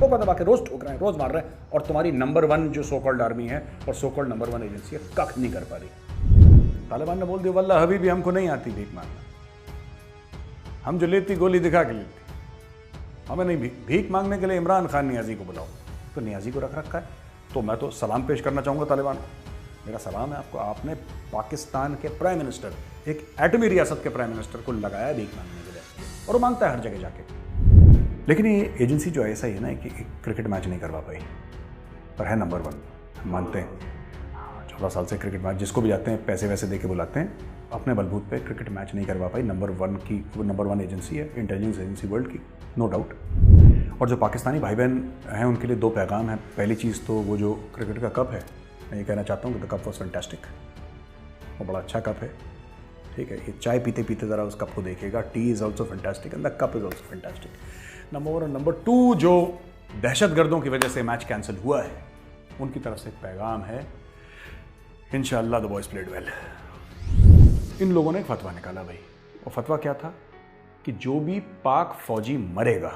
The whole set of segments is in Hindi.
ठोका दबा के रोज ठोक रहे हैं, रोज मार रहे हैं, और तुम्हारी नंबर 1 जो सो कॉल्ड आर्मी है और सो कॉल्ड नंबर 1 एजेंसी है कख नहीं कर पा रही। तालिबान ने बोल दिया वल्लाह हबीबी हमको नहीं आती भीख मांगना, हम जो लेती गोली दिखा के लेती, हमें नहीं भीख मांगने के लिए इमरान खान नियाजी को बुलाओ। तो नियाजी को रख रखा है। तो मैं तो सलाम पेश करना चाहूँगा तालिबान को, मेरा सलाम है आपको, आपने पाकिस्तान के प्राइम मिनिस्टर, एक एटमी रियासत के प्राइम मिनिस्टर को लगाया भीख मांगने के लिए, और वो मांगता है हर जगह जाके। लेकिन ये एजेंसी जो ऐसा ही है ना कि क्रिकेट मैच नहीं करवा पाई, पर है नंबर 1, हम मानते हैं। 14 साल से क्रिकेट मैच जिसको भी जाते हैं पैसे वैसे दे के बुलाते हैं, अपने बलबूत पे क्रिकेट मैच नहीं करवा पाई। नंबर 1 की वो नंबर 1 एजेंसी है, इंटेलिजेंस एजेंसी वर्ल्ड की, नो डाउट। और जो पाकिस्तानी भाई बहन हैं उनके लिए 2 पैगाम हैं। पहली चीज़ तो वो जो क्रिकेट का कप है, मैं ये कहना चाहता हूँ कि द कप वॉज फैंटास्टिक, वो बड़ा अच्छा कप है, ठीक है। ये चाय पीते पीते ज़रा उस कप को देखिएगा, T is also fantastic and the cup is also fantastic, number 1। और नंबर 2, जो दहशतगर्दों की वजह से मैच कैंसिल हुआ है, उनकी तरफ से एक पैगाम है, इंशाअल्लाह द बॉयज़ प्लेड वेल। इन लोगों ने एक फतवा निकाला भाई, और फतवा क्या था कि जो भी पाक फौजी मरेगा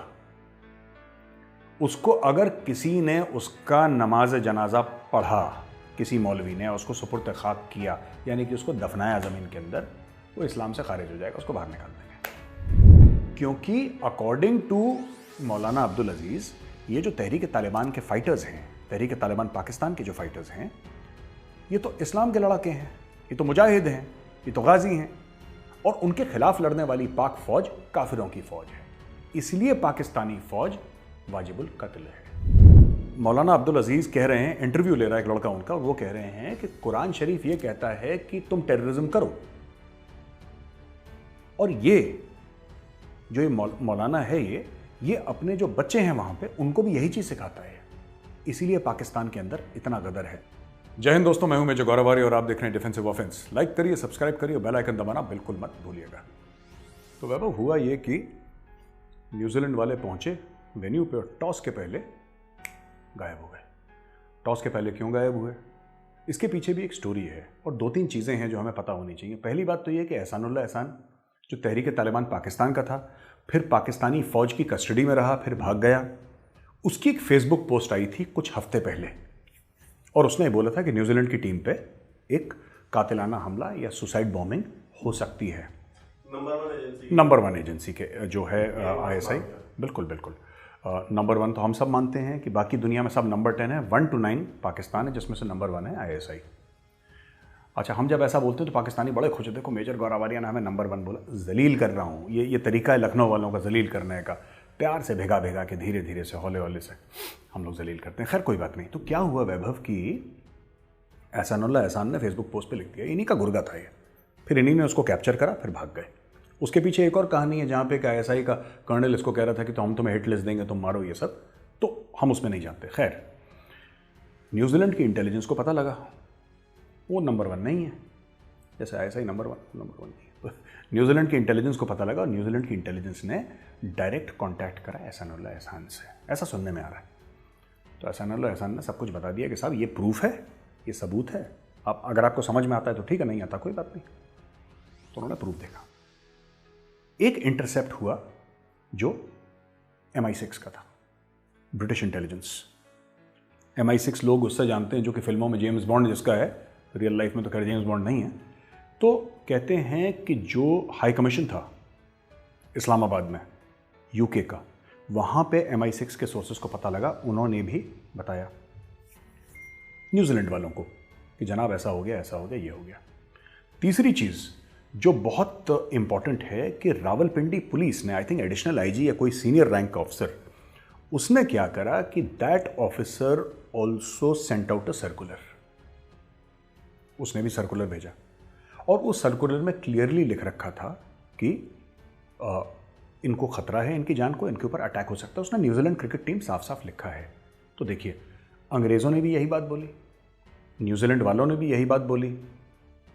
उसको अगर किसी ने उसका नमाज जनाजा पढ़ा, किसी मौलवी ने उसको सुपुर्द खाक किया, यानी कि उसको दफनाया ज़मीन के अंदर, वो इस्लाम से खारिज हो जाएगा, उसको बाहर निकाल देंगे। क्योंकि अकॉर्डिंग टू मौलाना अब्दुल अजीज़, ये जो तहरीक तालिबान के फ़ाइटर्स हैं, तहरीक तालिबान पाकिस्तान के जो फ़ाइटर्स हैं, ये तो इस्लाम के लड़ाके हैं, ये तो मुजाहिद हैं, ये तो गाजी हैं, और उनके खिलाफ लड़ने वाली पाक फ़ौज काफिरों की फ़ौज है, इसलिए पाकिस्तानी फ़ौज वाजिबुल कत्ल है। मौलाना अब्दुल अजीज़ कह रहे हैं, इंटरव्यू ले रहा है एक लड़का उनका, और वो कह रहे हैं कि कुरान शरीफ ये कहता है कि तुम टेररिज्म करो, और ये जो ये मौलाना है, ये अपने जो बच्चे हैं वहां पे उनको भी यही चीज़ सिखाता है, इसीलिए पाकिस्तान के अंदर इतना गदर है। जय हिंद दोस्तों, मैं हूं मेजर गौरवारी और आप देख रहे हैं डिफेंसिव ऑफेंस। लाइक करिए, सब्सक्राइब करिए, बेल आइकन दबाना बिल्कुल मत भूलिएगा। तो वैभव, हुआ ये कि न्यूजीलैंड वाले पहुंचे वेन्यू पे और टॉस के पहले गायब हो गए। टॉस के पहले क्यों गायब हुए, इसके पीछे भी एक स्टोरी है, और 2-3 चीज़ें हैं जो हमें पता होनी चाहिए। पहली बात तो ये कि एहसानुल्लाह एहसान जो तहरीक तालिबान पाकिस्तान का था, फिर पाकिस्तानी फ़ौज की कस्टडी में रहा, फिर भाग गया, उसकी एक फेसबुक पोस्ट आई थी कुछ हफ्ते पहले, और उसने बोला था कि न्यूजीलैंड की टीम पे एक कातिलाना हमला या सुसाइड बॉम्बिंग हो सकती है। नंबर 1 एजेंसी के जो है ISI, बिल्कुल बिल्कुल नंबर 1 तो हम सब मानते हैं कि बाकी दुनिया में सब नंबर 10 है, 1 to 9 पाकिस्तान है, जिसमें से नंबर 1 है ISI। अच्छा, हम जब ऐसा बोलते हैं तो पाकिस्तानी बड़े खुश होते, देखो मेजर गौरवारिया ने हमें नंबर 1 बोला, जलील कर रहा हूँ, ये तरीका है लखनऊ वालों का जलील करने का, प्यार से भेगा भेगा के धीरे धीरे से हौले हौले से हम लोग जलील करते हैं। खैर कोई बात नहीं। तो क्या हुआ वैभव की एहसानुल्लाह एहसान ने फेसबुक पोस्ट पे लिख दिया, इन्हीं का गुर्गा था ये, फिर इन्हीं ने उसको कैप्चर करा, फिर भाग गए। उसके पीछे एक और कहानी है जहाँ पे एक ISI का कर्नल इसको कह रहा था कि तो हम तुम्हें हिट लिस्ट देंगे, तुम मारो ये सब, तो हम उसमें नहीं जानते। खैर, न्यूजीलैंड की इंटेलिजेंस को पता लगा वो नंबर 1 नहीं है, जैसे ISI नंबर 1 नहीं है, तो न्यूजीलैंड की इंटेलिजेंस को पता लगा, और न्यूजीलैंड की इंटेलिजेंस ने डायरेक्ट कांटेक्ट करा एहसानुल्लाह एहसान से, ऐसा सुनने में आ रहा है। तो एहसानुल्लाह एहसान ने सब कुछ बता दिया कि साहब ये प्रूफ है, ये सबूत है, आप अगर आपको समझ में आता है तो ठीक है, नहीं आता कोई बात नहीं। तो उन्होंने प्रूफ देखा, एक इंटरसेप्ट हुआ जो MI6 का था, ब्रिटिश इंटेलिजेंस। MI6 लोग उससे जानते हैं जो कि फिल्मों में जेम्स बॉन्ड जिसका है, रियल लाइफ में तो खैर जेम्स बॉन्ड नहीं है। तो कहते हैं कि जो हाई कमीशन था इस्लामाबाद में UK का, वहाँ पे MI6 के सोर्सेस को पता लगा, उन्होंने भी बताया न्यूजीलैंड वालों को कि जनाब ऐसा हो गया, ऐसा हो गया, ये हो गया। तीसरी चीज़ जो बहुत इंपॉर्टेंट है कि रावलपिंडी पुलिस ने, आई थिंक एडिशनल IG या कोई सीनियर रैंक का ऑफिसर, उसने क्या करा कि that officer also sent out a circular, उसने भी सर्कुलर भेजा, और उस सर्कुलर में क्लियरली लिख रखा था कि इनको खतरा है, इनकी जान को, इनके ऊपर अटैक हो सकता है। उसने न्यूजीलैंड क्रिकेट टीम साफ साफ लिखा है। तो देखिए, अंग्रेज़ों ने भी यही बात बोली, न्यूजीलैंड वालों ने भी यही बात बोली,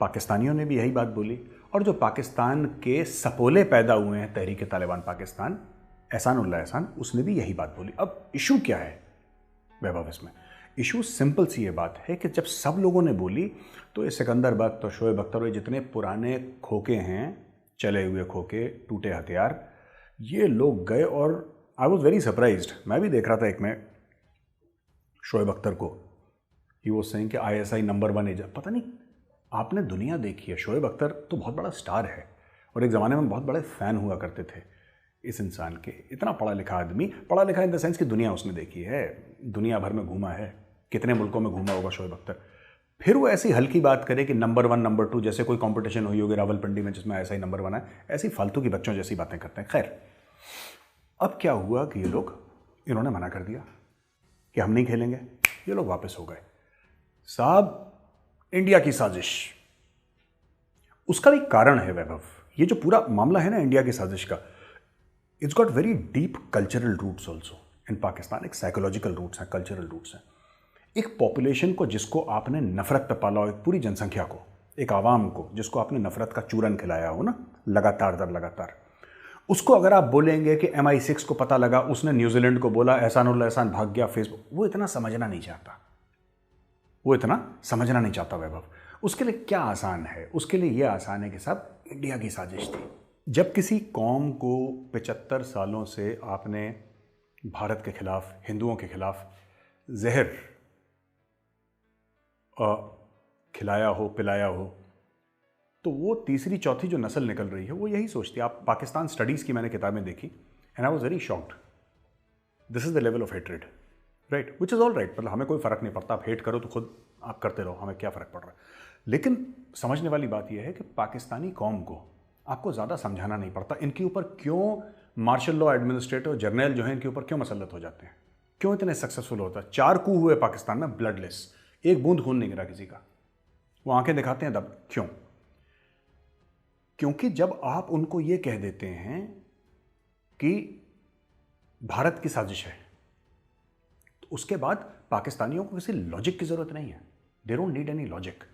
पाकिस्तानियों ने भी यही बात बोली, और जो पाकिस्तान के सपोले पैदा हुए हैं तहरीक तालिबान पाकिस्तान, एहसानुल्लाह एहसान, उसने भी यही बात बोली। अब इशू क्या है वैभव इसमें? इशू सिंपल सी ये बात है कि जब सब लोगों ने बोली तो ये सिकंदर बख्त और शोएब अख्तर और जितने पुराने खोके हैं, चले हुए खोके, टूटे हथियार, ये लोग गए और आई वॉज वेरी सरप्राइज्ड। मैं भी देख रहा था एक में शोएब अख्तर को, ही वॉज सेइंग कि ISI नंबर 1 एजेंट। पता नहीं आपने दुनिया देखी है, शोएब अख्तर तो बहुत बड़ा स्टार है और एक ज़माने में बहुत बड़े फ़ैन हुआ करते थे इस इंसान के। इतना पढ़ा लिखा आदमी, पढ़ा लिखा इन द सेंस कि दुनिया उसने देखी है, दुनिया भर में घूमा है, कितने मुल्कों में घूमा होगा शोएब अख्तर। फिर वो ऐसी हल्की बात करे कि नंबर 1 नंबर 2, जैसे कोई कंपटीशन हुई होगी रावलपिंडी में जिसमें ISI नंबर 1 है, ऐसी फालतू की बच्चों जैसी बातें करते हैं। खैर, अब क्या हुआ कि ये लोग, इन्होंने मना कर दिया कि हम नहीं खेलेंगे, ये लोग वापस हो गए। साहब, इंडिया की साजिश, उसका भी कारण है वैभव। ये जो पूरा मामला है ना इंडिया की साजिश का, it's got very deep cultural roots also in Pakistan. एक साइकोलॉजिकल रूट्स हैं, कल्चरल रूट्स हैं। एक पॉपुलेशन को जिसको आपने नफरत पे पाला हो, एक पूरी जनसंख्या को, एक आवाम को जिसको आपने नफरत का चूरन खिलाया हो ना, लगातार दर लगातार, उसको अगर आप बोलेंगे कि MI6 को पता लगा, उसने न्यूजीलैंड को बोला, एहसानुल एहसान भाग गया फेसबुक, वो इतना समझना नहीं चाहता, वो इतना समझना नहीं चाहता वैभव। उसके लिए क्या आसान है? उसके लिए यह आसान है कि सब इंडिया की साजिश थी। जब किसी कौम को 75 सालों से आपने भारत के खिलाफ, हिंदुओं के खिलाफ जहर खिलाया हो, पिलाया हो, तो वो तीसरी चौथी जो नस्ल निकल रही है वो यही सोचती है। आप पाकिस्तान स्टडीज़ की मैंने किताबें देखी and I was very shocked. This is the level of hatred, right, which is all right. मतलब हमें कोई फ़र्क नहीं पड़ता, आप हेट करो तो खुद आप करते रहो, हमें क्या फ़र्क पड़ रहा है। लेकिन समझने वाली बात यह है कि पाकिस्तानी कौम को आपको ज़्यादा समझाना नहीं पड़ता। इनके ऊपर क्यों मार्शल लॉ एडमिनिस्ट्रेटर जर्नल जो है इनके ऊपर क्यों मसलत हो जाते हैं, क्यों इतने सक्सेसफुल होता है। 4 कू हुए पाकिस्तान में ब्लडलेस, एक बूंद खून नहीं गिरा किसी का, वो आंखें दिखाते हैं तब। क्यों? क्योंकि जब आप उनको ये कह देते हैं कि भारत की साजिश है, तो उसके बाद पाकिस्तानियों को किसी लॉजिक की जरूरत नहीं है। They don't need any logic.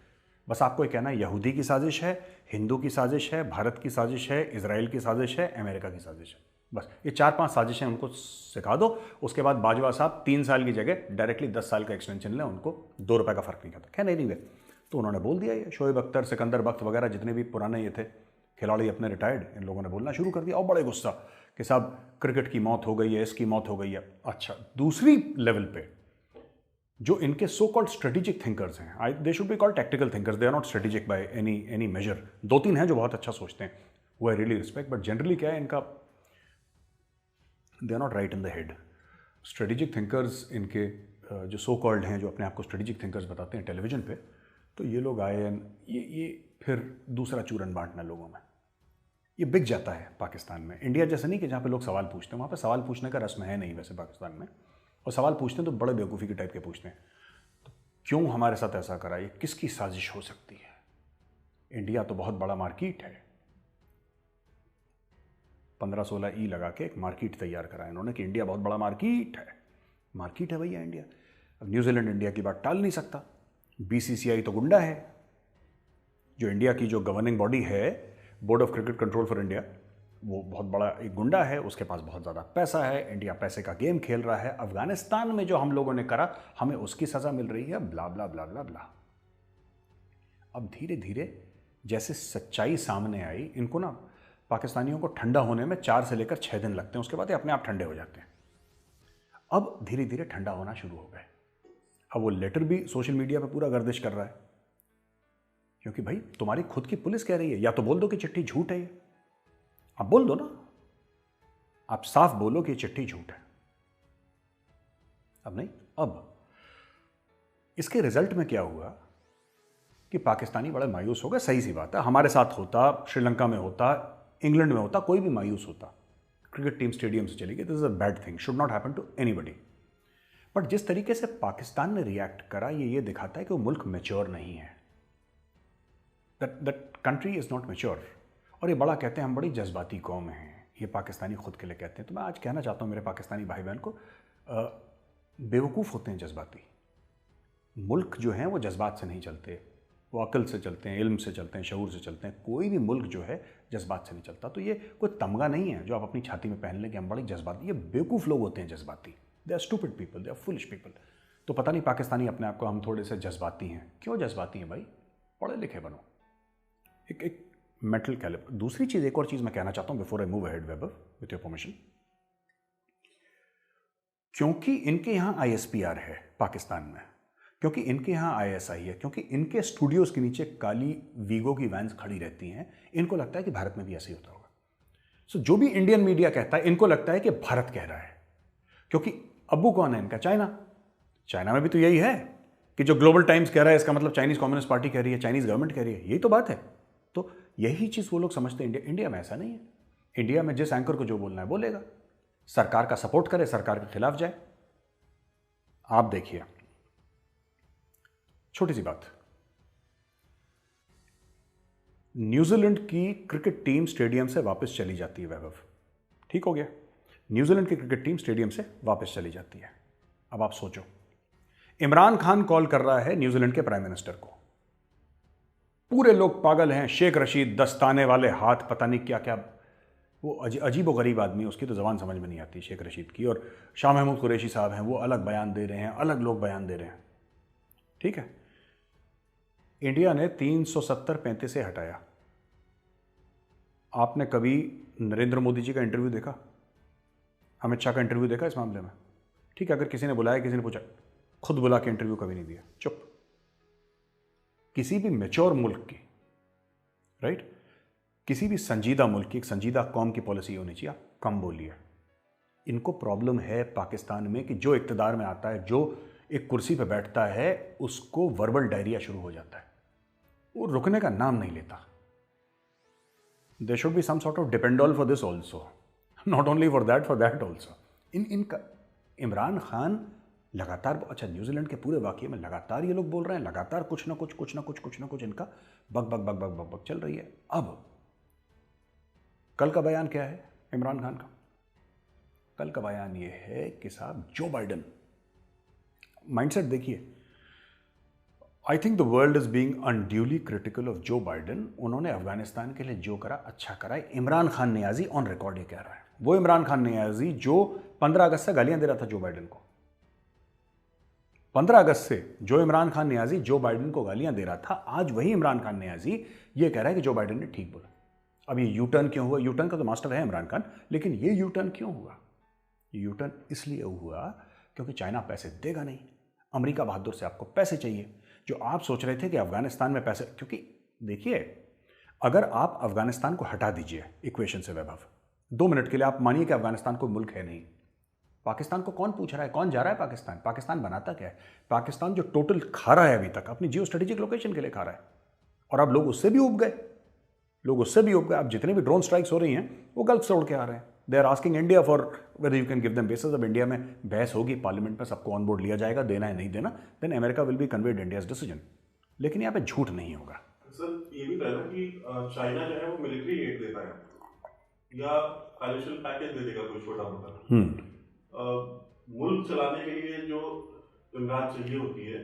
बस आपको ये कहना है यहूदी की साजिश है, हिंदू की साजिश है, भारत की साजिश है, इजराइल की साजिश है, अमेरिका की साजिश है। बस ये 4-5 साजिशें उनको सिखा दो। उसके बाद बाजवा साहब 3 साल की जगह डायरेक्टली 10 साल का एक्सटेंशन लें, उनको 2 रुपए का फर्क नहीं करता। खैर नहीं गए तो उन्होंने बोल दिया। ये शोएब अख्तर, सिकंदर बख्त वगैरह जितने भी पुराने ये थे खिलाड़ी अपने रिटायर्ड, इन लोगों ने बोलना शुरू कर दिया और बड़े गुस्सा कि साहब क्रिकेट की मौत हो गई है, इसकी मौत हो गई है। अच्छा, दूसरी लेवल पे जो इनके सो कॉल्ड स्ट्रेटेजिक थिंकर्स हैं, they should be called tactical thinkers, they are not strategic by any measure. 2-3 हैं जो बहुत अच्छा सोचते हैं, वो I really respect, but generally क्या है इनका, they are not right in the head. Strategic thinkers इनके जो सो कॉल्ड हैं, जो अपने आप को स्ट्रेटेजिक थिंकर्स बताते हैं टेलीविजन पे, तो ये लोग आए, ये फिर दूसरा चूरन बांटना लोगों में, ये बिक जाता है पाकिस्तान में। इंडिया जैसे नहीं कि जहाँ पे लोग सवाल पूछते हैं, वहाँ पे सवाल पूछने का रस्म है नहीं वैसे पाकिस्तान में, और सवाल पूछते हैं तो बड़े बेवकूफ़ी के टाइप के पूछते हैं। तो क्यों हमारे साथ ऐसा करा, ये किसकी साजिश हो सकती है? इंडिया तो बहुत बड़ा मार्केट है, 15-16 ई लगा के एक मार्केट तैयार करा इन्होंने कि इंडिया बहुत बड़ा मार्केट है। मार्केट है भैया इंडिया। अब न्यूजीलैंड इंडिया की बात टाल नहीं सकता। BCCI तो गुंडा है। जो इंडिया की जो गवर्निंग बॉडी है, board of cricket control for India, वो बहुत बड़ा एक गुंडा है, उसके पास बहुत ज़्यादा पैसा है, इंडिया पैसे का गेम खेल रहा है। अफगानिस्तान में जो हम लोगों ने करा, हमें उसकी सज़ा मिल रही है, ब्ला ब्ला ब्ला ब्ला ब्ला। अब धीरे धीरे जैसे सच्चाई सामने आई, इनको ना पाकिस्तानियों को ठंडा होने में 4 से लेकर 6 दिन लगते हैं, उसके बाद ये अपने आप ठंडे हो जाते हैं। अब धीरे धीरे ठंडा होना शुरू हो गए। अब वो लेटर भी सोशल मीडिया पे पूरा गर्दिश कर रहा है, क्योंकि भाई तुम्हारी खुद की पुलिस कह रही है, या तो बोल दो कि चिट्ठी झूठ है ये, आप बोल दो ना, आप साफ बोलो कि चिट्ठी झूठ है। अब नहीं, अब इसके रिजल्ट में क्या हुआ कि पाकिस्तानी बड़े मायूस हो गए। सही सी बात है, हमारे साथ होता, श्रीलंका में होता, इंग्लैंड में होता, कोई भी मायूस होता। क्रिकेट टीम स्टेडियम से चली गई, this is a bad thing, should not happen to anybody. But जिस तरीके से पाकिस्तान ने रिएक्ट करा, ये दिखाता है कि वो मुल्क मैच्योर नहीं है। That country is not mature. और ये बड़ा कहते हैं हम बड़ी जज्बाती कौम हैं, ये पाकिस्तानी खुद के लिए कहते हैं। तो मैं आज कहना चाहता हूँ मेरे पाकिस्तानी भाई बहन को, बेवकूफ़ होते हैं जज्बाती। मुल्क जो हैं वो जज्बात से नहीं चलते, वो अक्ल से चलते हैं, इल्म से चलते हैं, शऊर से चलते हैं। कोई भी मुल्क जो है जज्बात से नहीं चलता। तो ये कोई तमगा नहीं है जो आप अपनी छाती में पहन लें कि हम बड़ी जज्बाती। ये बेवकूफ़ लोग होते हैं जज्बाती। They are stupid people, they are foolish people. तो पता नहीं पाकिस्तानी अपने आप को हम थोड़े से जज्बाती हैं। क्यों जज्बाती हैं भाई? पढ़े लिखे बनो, एक मेंटल कैलिबर। दूसरी चीज़, एक और चीज़ मैं कहना चाहता हूँ before I move ahead Vaibhav, with your permission. क्योंकि इनके यहां ISPR है पाकिस्तान में, क्योंकि इनके यहाँ ISI है, क्योंकि इनके स्टूडियोज के नीचे काली वीगो की वैन्स खड़ी रहती हैं, इनको लगता है कि भारत में भी ऐसे ही होता होगा। सो जो भी इंडियन मीडिया कहता है, इनको लगता है कि भारत कह रहा है, क्योंकि अब्बू कौन है इनका? चाइना में भी तो यही है कि जो ग्लोबल टाइम्स कह रहा है इसका मतलब चाइनीज कम्युनिस्ट पार्टी कह रही है, चाइनीज गवर्नमेंट कह रही है, यही तो बात है। तो यही चीज वो लोग समझते हैं। इंडिया में ऐसा नहीं है। इंडिया में जिस एंकर को जो बोलना है बोलेगा, सरकार का सपोर्ट करे, सरकार के खिलाफ जाए। आप देखिए, छोटी सी बात, न्यूजीलैंड की क्रिकेट टीम स्टेडियम से वापस चली जाती है। वैभव, ठीक हो गया, न्यूजीलैंड की क्रिकेट टीम स्टेडियम से वापस चली जाती है। अब आप सोचो, इमरान खान कॉल कर रहा है न्यूजीलैंड के प्राइम मिनिस्टर को, पूरे लोग पागल हैं, शेख रशीद दस्ताने वाले हाथ, पता नहीं क्या क्या, वो अजीब व गरीब आदमी, उसकी तो जबान समझ में नहीं आती शेख रशीद की। और शाह महमूद कुरैशी साहब हैं, वो अलग बयान दे रहे हैं, अलग लोग बयान दे रहे हैं, ठीक है। इंडिया ने 370-35 से हटाया। आपने कभी नरेंद्र मोदी जी का इंटरव्यू देखा, अमित शाह का इंटरव्यू देखा इस मामले में? ठीक है, अगर किसी ने बुलाया, किसी ने पूछा, खुद बुला के इंटरव्यू कभी नहीं दिया, चुप। किसी भी मैच्योर मुल्क की, राइट, किसी भी संजीदा मुल्क की, एक संजीदा कौम की पॉलिसी होनी चाहिए, कम बोलिए। इनको प्रॉब्लम है पाकिस्तान में कि जो इक्तदार में आता है, जो एक कुर्सी पे बैठता है, उसको वर्बल डायरिया शुरू हो जाता है, वो रुकने का नाम नहीं लेता। There should be some sort of dependable for this also, not only for that also. इनका इमरान खान लगातार, अच्छा, न्यूजीलैंड के पूरे वाकये में लगातार ये लोग बोल रहे हैं, लगातार कुछ ना कुछ इनका बक बक बक बक बक बक चल रही है। अब कल का बयान क्या है इमरान खान का? कल का बयान ये है कि साहब, जो बाइडन, माइंडसेट देखिए, I think the world is being unduly critical of जो बाइडन। उन्होंने अफगानिस्तान के लिए जो करा अच्छा करा है। इमरान खान नियाजी ऑन रिकॉर्ड ये कह रहा है, वो इमरान खान नियाजी जो 15 अगस्त से गालियां दे रहा था जो बाइडन को, 15 अगस्त से जो इमरान खान नियाजी जो बाइडन को गालियां दे रहा था, आज वही इमरान खान नियाजी ये कह रहा है कि जो बाइडन ने ठीक बोला। अब ये यू टर्न क्यों हुआ? यू टर्न का तो मास्टर है इमरान खान, लेकिन ये यू टर्न क्यों हुआ? यू टर्न इसलिए हुआ क्योंकि चाइना पैसे देगा नहीं, अमेरिका बहादुर से आपको पैसे चाहिए। जो आप सोच रहे थे कि अफगानिस्तान में पैसे, क्योंकि देखिए, अगर आप अफगानिस्तान को हटा दीजिए इक्वेशन से वैभव, 2 मिनट के लिए आप मानिए कि अफगानिस्तान कोई मुल्क है नहीं, पाकिस्तान को कौन पूछ रहा है, कौन जा रहा है पाकिस्तान? पाकिस्तान बनाता क्या है? पाकिस्तान जो टोटल खा रहा है अभी तक, अपनी जियो स्ट्रेटेजिक लोकेशन के लिए खा रहा है, और अब लोग उससे भी उब गए, अब जितने भी ड्रोन स्ट्राइक्स हो रही हैं वो गल्फ से उड़ के आ रहे हैं। They are asking India for whether you can give them basis. अब इंडिया में बहस होगी, पार्लियामेंट में सबको ऑन बोर्ड लिया जाएगा, देना है नहीं देना, then America will be conveyed India's decision. लेकिन यहाँ पे झूठ नहीं होगा। सर, ये भी कहना कि चाइना जो है वो मिलिट्री एड देता है या फाइनेंशियल पैकेज दे देगा कोई छोटा मोटा, मुल्क चलाने के लिए जो इमदाद चाहिए होती है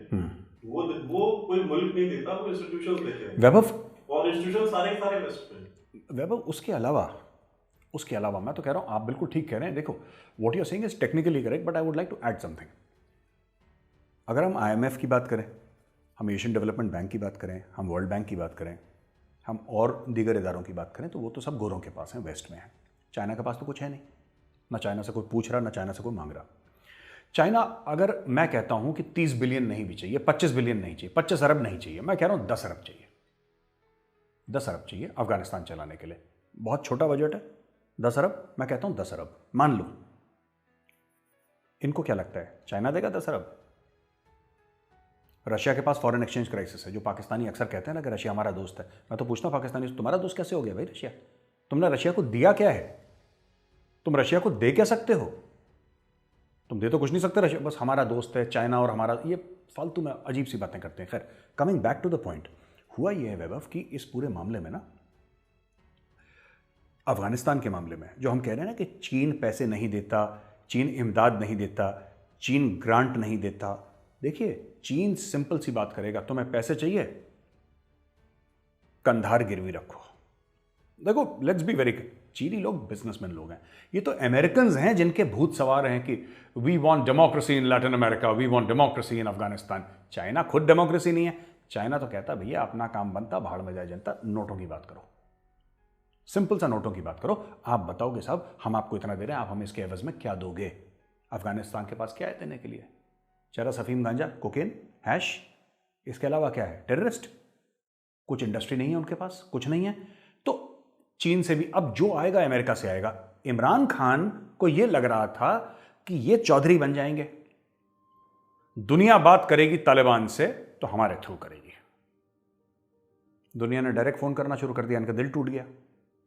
वो कोई मुल्क नहीं देता, वो इंस्टीट्यूशंस देते हैं वैभव, और इंस्टीट्यूशन सारे वेस्ट में। वैभव, उसके अलावा मैं तो कह रहा हूं, आप बिल्कुल ठीक कह रहे हैं। देखो, what you are saying is technically correct, but I would like to add something. अगर हम IMF की बात करें, हम एशियन डेवलपमेंट बैंक की बात करें, हम वर्ल्ड बैंक की बात करें, हम और दीगर इदारों की बात करें, तो वो तो सब गोरों के पास हैं, वेस्ट में है। चाइना के पास तो कुछ है नहीं, ना चाइना से कोई पूछ रहा, ना चाइना से कोई मांग रहा। चाइना, अगर मैं कहता हूं कि 30 बिलियन नहीं भी चाहिए, 25 बिलियन नहीं चाहिए, 25 अरब नहीं चाहिए, मैं कह रहा हूं 10 अरब चाहिए, 10 अरब चाहिए अफगानिस्तान चलाने के लिए। बहुत छोटा बजट है, 10 अरब, मैं कहता हूं 10 अरब मान लो। इनको क्या लगता है चाइना देगा 10 अरब? रशिया के पास फॉरेन एक्सचेंज क्राइसिस है, जो पाकिस्तानी अक्सर कहते हैं ना कि रशिया हमारा दोस्त है। मैं तो पूछता हूं पाकिस्तानी से, तुम्हारा दोस्त कैसे हो गया भाई रशिया? तुमने रशिया को दिया क्या है? तुम रशिया को दे क्या सकते हो? तुम दे तो कुछ नहीं सकते। रशिया बस हमारा दोस्त है, चाइना और हमारा, ये फालतू में अजीब सी बातें करते हैं। खैर, coming back to the point, हुआ यह है वैभव कि इस पूरे मामले में ना, अफगानिस्तान के मामले में जो हम कह रहे हैं ना कि चीन पैसे नहीं देता, चीन इमदाद नहीं देता, चीन ग्रांट नहीं देता। देखिए, चीन सिंपल सी बात करेगा, तुम्हें पैसे चाहिए, कंधार गिरवी रखो। देखो, लेट्स बी वेरी क्लियर, चीनी लोग बिजनेसमैन लोग हैं। ये तो अमेरिकन्स हैं जिनके भूत सवार हैं कि we want democracy in Latin America, we want democracy in Afghanistan. China खुद डेमोक्रेसी नहीं है। चाइना तो कहता भैया अपना काम बनता, भाड़ में जाए जनता, नोटों की बात करो, सिंपल सा नोटों की बात करो। आप बताओगे साहब हम आपको इतना दे रहे हैं, आप हमें इसके एवज में क्या दोगे? अफगानिस्तान के पास क्या है देने के लिए? चरस, अफीम, गांजा, कोकेन, हैश, इसके अलावा क्या है? टेररिस्ट। कुछ इंडस्ट्री नहीं है उनके पास, कुछ नहीं है। तो चीन से भी अब जो आएगा अमेरिका से आएगा। इमरान खान को यह लग रहा था कि ये चौधरी बन जाएंगे, दुनिया बात करेगी तालिबान से तो हमारे थ्रू करेगी। दुनिया ने डायरेक्ट फोन करना शुरू कर दिया, इनका दिल टूट गया।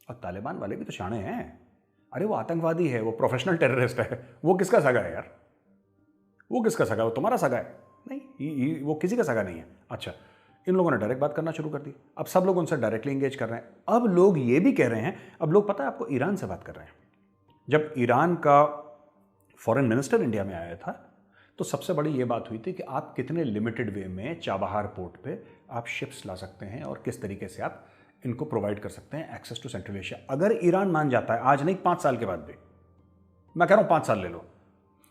और तालिबान वाले भी तो शाणे हैं। अरे वो आतंकवादी है, वो प्रोफेशनल टेररिस्ट है, वो किसका सगा है यार? वो किसका सगा? वो तुम्हारा सगा है? नहीं, वो किसी का सगा नहीं है। अच्छा, इन लोगों ने डायरेक्ट बात करना शुरू कर दी। अब सब लोग उनसे डायरेक्टली एंगेज कर रहे हैं। अब लोग ये भी कह रहे हैं, अब लोग पता है आपको, ईरान से बात कर रहे हैं। जब ईरान का फॉरेन मिनिस्टर इंडिया में आया था तो सबसे बड़ी ये बात हुई थी कि आप कितने लिमिटेड वे में चाबहार पोर्ट पे आप शिप्स ला सकते हैं और किस तरीके से आप इनको प्रोवाइड कर सकते हैं एक्सेस टू सेंट्रल एशिया। अगर ईरान मान जाता है, आज नहीं 5 साल के बाद भी, मैं कह रहा हूं 5 साल ले लो,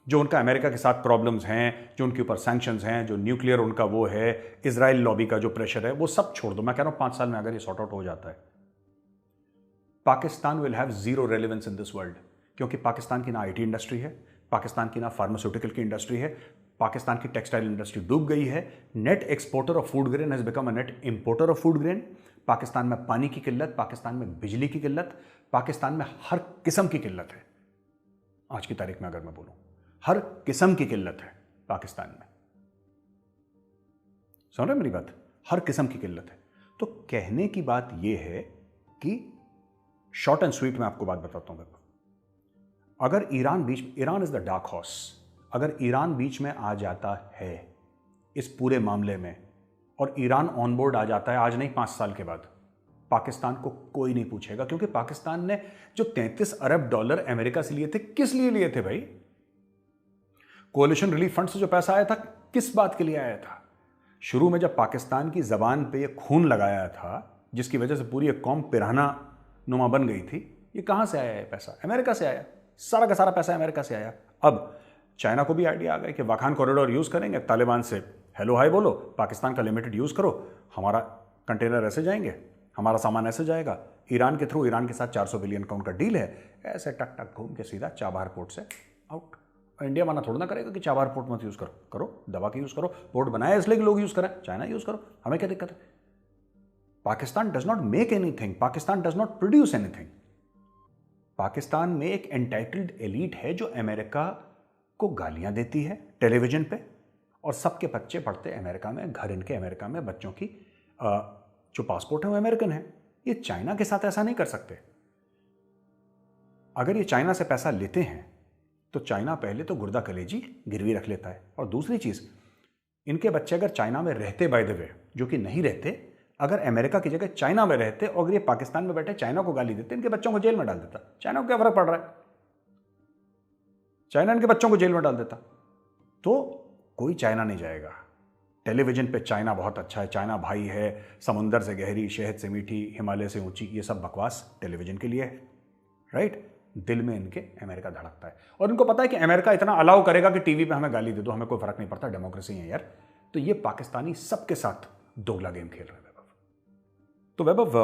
जो उनका अमेरिका के साथ प्रॉब्लम्स हैं, जो उनके ऊपर सैंक्शंस हैं, जो न्यूक्लियर उनका वो है, इजराइल लॉबी का जो प्रेशर है, वो सब छोड़ दो। मैं कह रहा हूं 5 साल में अगर ये सॉर्ट आउट हो जाता है, Pakistan will have zero relevance in this world. क्योंकि पाकिस्तान की ना आईटी इंडस्ट्री है, पाकिस्तान की ना फार्मास्यूटिकल की इंडस्ट्री है, पाकिस्तान की टेक्सटाइल इंडस्ट्री डूब गई है। Net exporter of food grain has become a net importer of food grain. Pakistan में पानी की किल्लत, पाकिस्तान में बिजली की किल्लत, पाकिस्तान में हर किस्म की किल्लत है। आज की तारीख में अगर मैं बोलूं, हर किस्म की किल्लत है पाकिस्तान में। सुन रहे मेरी बात? हर किस्म की किल्लत है। तो कहने की बात यह है कि शॉर्ट एंड स्वीट में आपको बात बताता हूं। अगर Iran is the dark horse, अगर ईरान बीच में आ जाता है इस पूरे मामले में और ईरान ऑन बोर्ड आ जाता है, आज नहीं 5 साल के बाद, पाकिस्तान को कोई नहीं पूछेगा। क्योंकि पाकिस्तान ने जो $33 अरब अमेरिका से लिए थे, किस लिए लिए थे भाई? कोalition रिलीफ फंड से जो पैसा आया था, किस बात के लिए आया था? शुरू में जब पाकिस्तान की जबान पे ये खून लगाया था, जिसकी वजह से पूरी एक कौम पिराना नुमा बन गई थी, ये कहां से आया है पैसा? अमेरिका से आया। सारा का सारा पैसा अमेरिका से आया। अब चाइना को भी आइडिया आ गया कि वाखान कॉरिडोर यूज करेंगे, तालिबान से हेलो हाय बोलो, पाकिस्तान का लिमिटेड यूज करो, हमारा कंटेनर ऐसे जाएंगे, हमारा सामान ऐसे जाएगा। ईरान के थ्रू, ईरान के साथ 400 बिलियन का उनका डील है। ऐसे टक टक घूम के सीधा चाबहार पोर्ट से आउट। इंडिया माना थोड़ा ना करेगा कि चाबहार पोर्ट मत यूज करो, करो दवा की यूज करो, पोर्ट बनाया इसलिए कि लोग यूज करें, चाइना यूज करो, हमें क्या दिक्कत है? Pakistan does not make anything, Pakistan does not produce anything. Pakistan में एक एंटाइटल्ड एलीट है जो अमेरिका को गालियां देती है टेलीविजन पे, और सबके बच्चे पढ़ते अमेरिका में, घर इनके अमेरिका में, बच्चों की जो पासपोर्ट है वो अमेरिकन है। ये चाइना के साथ ऐसा नहीं कर सकते। अगर ये चाइना से पैसा लेते हैं तो चाइना पहले तो गुर्दा कलेजी गिरवी रख लेता है, और दूसरी चीज, इनके बच्चे अगर चाइना में रहते, बाय द वे, जो कि नहीं रहते, अगर अमेरिका की जगह चाइना में रहते और अगर ये पाकिस्तान में बैठे चाइना को गाली देते, इनके बच्चों को जेल में डाल देता। चाइना को क्या फर्क पड़ रहा है? चाइना इनके बच्चों को जेल में डाल देता। तो कोई चाइना नहीं जाएगा। टेलीविजन पे चाइना बहुत अच्छा है, चाइना भाई है, समुंदर से गहरी, शहद से मीठी, हिमालय से ऊंची, ये सब बकवास टेलीविजन के लिए है, राइट? दिल में इनके अमेरिका धड़कता है, और इनको पता है कि अमेरिका इतना अलाउ करेगा कि टीवी पे हमें गाली दे दो, हमें कोई फर्क नहीं पड़ता, डेमोक्रेसी है यार। तो ये पाकिस्तानी सबके साथ दोगला गेम खेल रहे हैं। तो वैभव,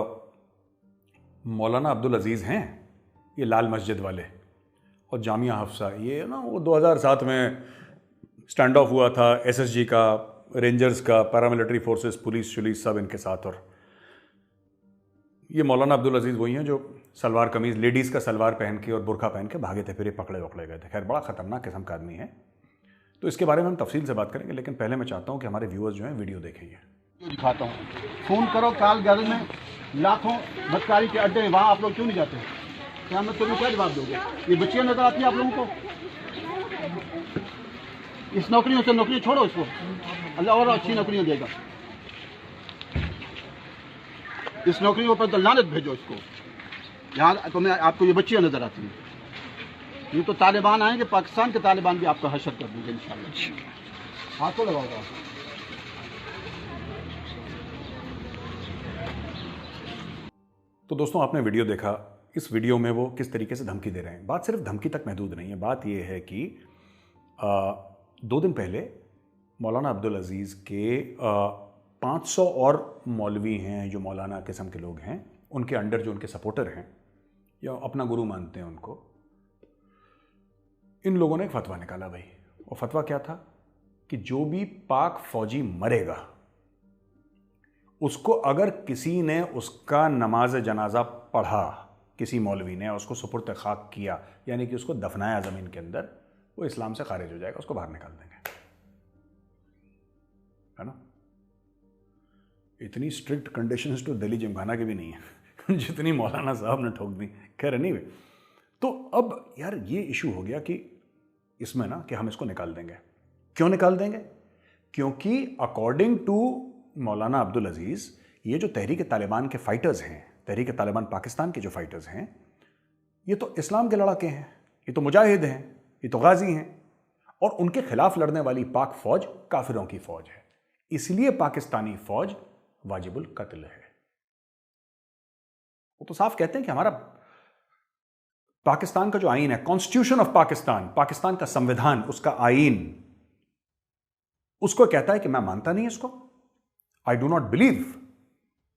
मौलाना अब्दुल अजीज हैं ये लाल मस्जिद वाले, और जामिया हफ्सा, ये ना वो 2007 में स्टैंड ऑफ हुआ था एसएसजी का, रेंजर्स का, पैरामिलिट्री फोर्सेस, पुलिस शुलिस सब इनके साथ। और ये मौलाना अब्दुल अजीज वही हैं जो सलवार कमीज, लेडीज़ का सलवार पहन के और बुरखा पहन के भागे थे, फिर ये पकड़े वकड़े गए थे। खैर, बड़ा खतरनाक किस्म का आदमी है। तो इसके बारे में हम तफसील से बात करेंगे, लेकिन पहले मैं चाहता हूँ कि हमारे व्यूअर्स जो हैं वीडियो देखेंगे। दिखाता हूँ, फोन करो, काल गैदर में लाखों बदकारी के अड्डे हैं, वहाँ आप लोग क्यों नहीं जाते? क्या मैं तुम्हें क्या जवाब दोगे? ये बच्चियाँ नजर आती हैं आप लोगों को? इस नौकरियों से नौकरी छोड़ो, इसको अल्लाह और अच्छी नौकरियाँ देगा। इस नौकरियों पर तो लानत भेजो इसको। यहाँ तुम्हें, आपको ये बच्चियाँ नजर आती हैं। ये तो तालिबान आएंगे, पाकिस्तान के तालिबान भी आपका हशर कर देंगे इंशाल्लाह। हाथों लगाओगा। तो दोस्तों, आपने वीडियो देखा। इस वीडियो में वो किस तरीके से धमकी दे रहे हैं। बात सिर्फ धमकी तक महदूद नहीं है। बात यह है कि 2 दिन पहले मौलाना अब्दुल अजीज़ के 500 और मौलवी हैं जो मौलाना किस्म के लोग हैं, उनके अंडर जो उनके सपोर्टर हैं या अपना गुरु मानते हैं उनको, इन लोगों ने एक फतवा निकाला भाई, और फतवा क्या था कि जो भी पाक फौजी मरेगा उसको अगर किसी ने उसका नमाज जनाजा पढ़ा, किसी मौलवी ने उसको सुपुर्द खाक किया, यानी कि उसको दफनाया ज़मीन के अंदर, वो इस्लाम से खारिज हो जाएगा, उसको बाहर निकाल देंगे, है ना। इतनी स्ट्रिक्ट कंडीशंस तो दिल्ली जिमखाना के भी नहीं है जितनी मौलाना साहब ने ठोक दी। खैर नहीं। तो अब यार ये इशू हो गया कि इसमें ना कि हम इसको निकाल देंगे। क्यों निकाल देंगे? क्योंकि अकॉर्डिंग टू मौलाना अब्दुल अजीज़, ये जो तहरीक तालिबान के फाइटर्स हैं, तहरीक तालिबान पाकिस्तान के जो फाइटर्स हैं, ये तो इस्लाम के लड़ाके हैं, ये तो मुजाहिद हैं, ये तो गाजी हैं, और उनके खिलाफ लड़ने वाली पाक फौज काफिरों की फौज है, इसलिए पाकिस्तानी फौज वाजिबुल कत्ल है। वो तो साफ कहते हैं कि हमारा पाकिस्तान का जो आईन है, कॉन्स्टिट्यूशन ऑफ पाकिस्तान, पाकिस्तान का संविधान, उसका आईन उसको कहता है कि मैं मानता नहीं इसको। I do not believe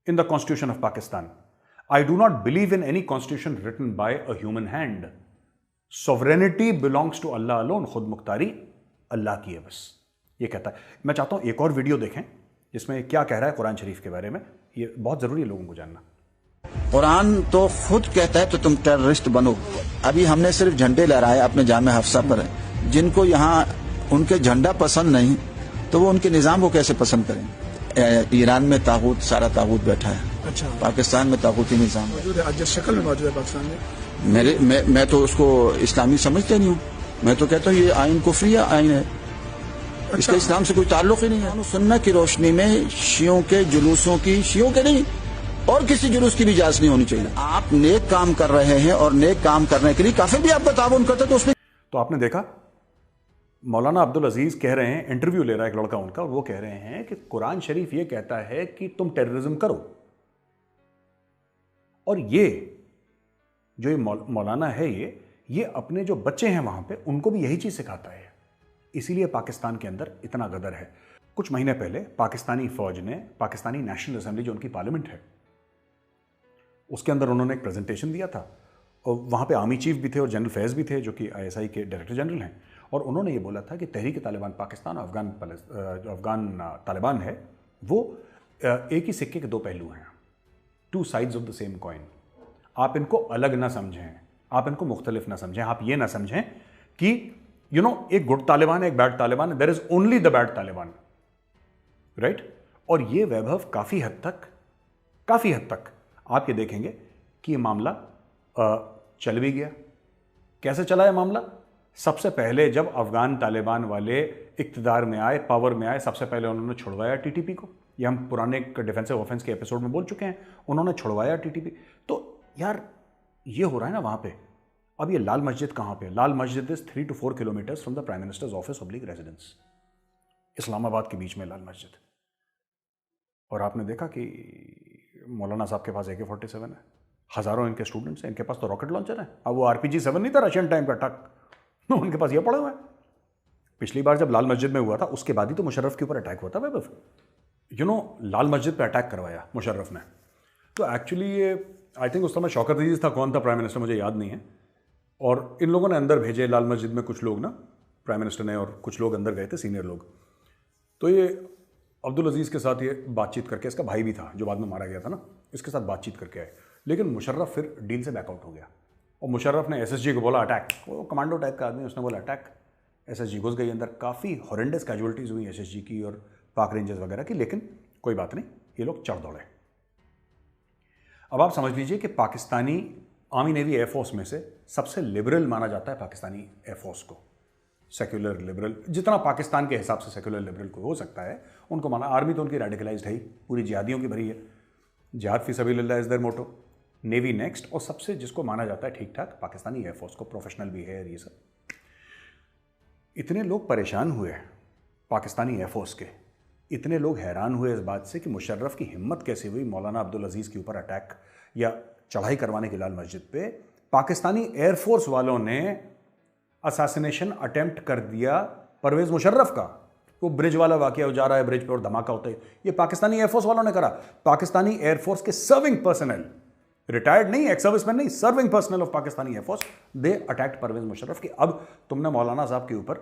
in the constitution of Pakistan, I do not believe in any constitution written by a human hand. Sovereignty belongs to Allah alone, खुद मुख्तारी अल्लाह की है बस, ये कहता है। मैं चाहता हूं एक और वीडियो देखें जिसमें क्या कह रहा है कुरान शरीफ के बारे में, ये बहुत जरूरी है लोगों को जानना। कुरान तो खुद कहता है तो तुम टेररिस्ट बनो। अभी हमने सिर्फ झंडे लहराए अपने जामे हफ्सा पर, जिनको यहाँ उनके झंडा पसंद नहीं तो वो उनके निजाम को कैसे पसंद करें। ईरान में तागूत, सारा तागूत बैठा है। अच्छा। पाकिस्तान में तागूती निजाम मौजूद है, आज शक्ल में मौजूद है पाकिस्तान में। मैं तो उसको इस्लामी समझते नहीं हूँ। मैं तो कहता हूँ ये आइन कुफरिया आइन है, इसका इस्लाम से कोई ताल्लुक ही नहीं है। सुन्ना की रोशनी में शियों के जुलूसों की, शियों के नहीं और किसी जुलूस की भी इजाजत नहीं होनी चाहिए। आप नेक काम कर रहे हैं और नेक काम करने के लिए काफिर भी आपका ताउन करता है, तो उसमें तो आपने देखा मौलाना अब्दुल अजीज कह रहे हैं, इंटरव्यू ले रहा है एक लड़का उनका, और वो कह रहे हैं कि कुरान शरीफ ये कहता है कि तुम टेररिज्म करो, और ये जो ये मौलाना है ये अपने जो बच्चे हैं वहां पे उनको भी यही चीज सिखाता है। इसीलिए पाकिस्तान के अंदर इतना गदर है। कुछ महीने पहले पाकिस्तानी फौज ने, पाकिस्तानी नेशनल असेंबली जो उनकी पार्लियामेंट है, उसके अंदर उन्होंने एक प्रेजेंटेशन दिया था, और वहाँ पे आर्मी चीफ भी थे और जनरल फैज़ भी थे जो कि ISI के डायरेक्टर जनरल हैं, और उन्होंने ये बोला था कि तहरीक तालिबान पाकिस्तान और अफगान तालिबान है वो एक ही सिक्के के दो पहलू हैं, two sides of the same coin. आप इनको अलग ना समझें, आप इनको मुख्तलिफ ना समझें, आप ये ना समझें कि एक गुड तालिबान है, एक बैड तालिबान है, there is only the bad Taliban, right. और ये वैभव काफ़ी हद तक आप ये देखेंगे कि ये मामला चल भी गया। कैसे चला है मामला? सबसे पहले जब अफगान तालिबान वाले इक्तदार में आए, पावर में आए, सबसे पहले उन्होंने छुड़वाया TTP को। ये हम पुराने डिफेंसिव ऑफेंस के एपिसोड में बोल चुके हैं, उन्होंने छुड़वाया TTP। तो यार ये हो रहा है ना वहाँ पे। अब ये लाल मस्जिद कहाँ पे? लाल मस्जिद is 3 to 4 kilometres from the prime minister's office oblique residence, Islamabad के बीच में लाल मस्जिद। और आपने देखा कि मौलाना साहब के पास AK-47 है, हज़ारों इनके स्टूडेंट्स हैं, इनके पास तो रॉकेट लॉन्चर है। अब वो RPG-7 नहीं था रशियन टाइम का टक, उनके पास ये पड़ा हुआ है। पिछली बार जब लाल मस्जिद में हुआ था उसके बाद ही तो मुशर्रफ के ऊपर अटैक हुआ था वैभव। लाल मस्जिद पे अटैक करवाया मुशर्रफ ने। तो एक्चुअली ये आई थिंक उस समय शौकत अजीज था, कौन था प्राइम मिनिस्टर मुझे याद नहीं है, और इन लोगों ने अंदर भेजे लाल मस्जिद में कुछ लोग ना, प्राइम मिनिस्टर ने, और कुछ लोग अंदर गए थे, सीनियर लोग। तो ये अब्दुल अजीज़ के साथ ये बातचीत करके, इसका भाई भी था जो बाद में मारा गया था ना, इसके साथ बातचीत करके आए। लेकिन मुशर्रफ फिर डील से बैकआउट हो गया, और मुशर्रफ ने SSG को बोला अटैक। वो कमांडो टाइप का आदमी, उसने बोला अटैक। SSG घुस गई अंदर, काफ़ी हॉरेंडस कैजुअलिटीज़ हुई SSG की और पाक रेंजर्स वगैरह की, लेकिन कोई बात नहीं, ये लोग चढ़ दौड़े। अब आप समझ लीजिए कि पाकिस्तानी आर्मी नेवी एयरफोर्स में से सबसे लिबरल माना जाता है पाकिस्तानी एयरफोर्स को, सेक्युलर लिबरल, जितना पाकिस्तान के हिसाब से सेक्युलर लिबरल को हो सकता है उनको माना। आर्मी तो उनकी रेडिकलाइज्ड है ही, पूरी जिहादियों की भरी है, जिहाद फी सबीलिल्लाह is their motto. Navy next, और सबसे जिसको माना जाता है ठीक ठाक पाकिस्तानी एयरफोर्स को, प्रोफेशनल भी है, ये सब। इतने लोग परेशान हुए पाकिस्तानी एयरफोर्स के, इतने लोग हैरान हुए इस बात से कि मुशर्रफ की हिम्मत कैसे हुई मौलाना अब्दुल अजीज़ के ऊपर अटैक या चढ़ाई करवाने की लाल मस्जिद पे। पाकिस्तानी एयरफोर्स वालों ने असैसिनेशन अटेम्प्ट कर दिया परवेज़ मुशर्रफ का। वो ब्रिज वाला वाकया हो जा रहा है, ब्रिज पे और धमाका होता है, ये पाकिस्तानी एयरफोर्स वालों ने करा। पाकिस्तानी एयरफोर्स के सर्विंग पर्सनल रिटायर्ड नहीं, एक्स सर्विसमैन नहीं, serving personnel of Pakistani air force, they attacked Pervez Musharraf कि अब तुमने मौलाना साहब के ऊपर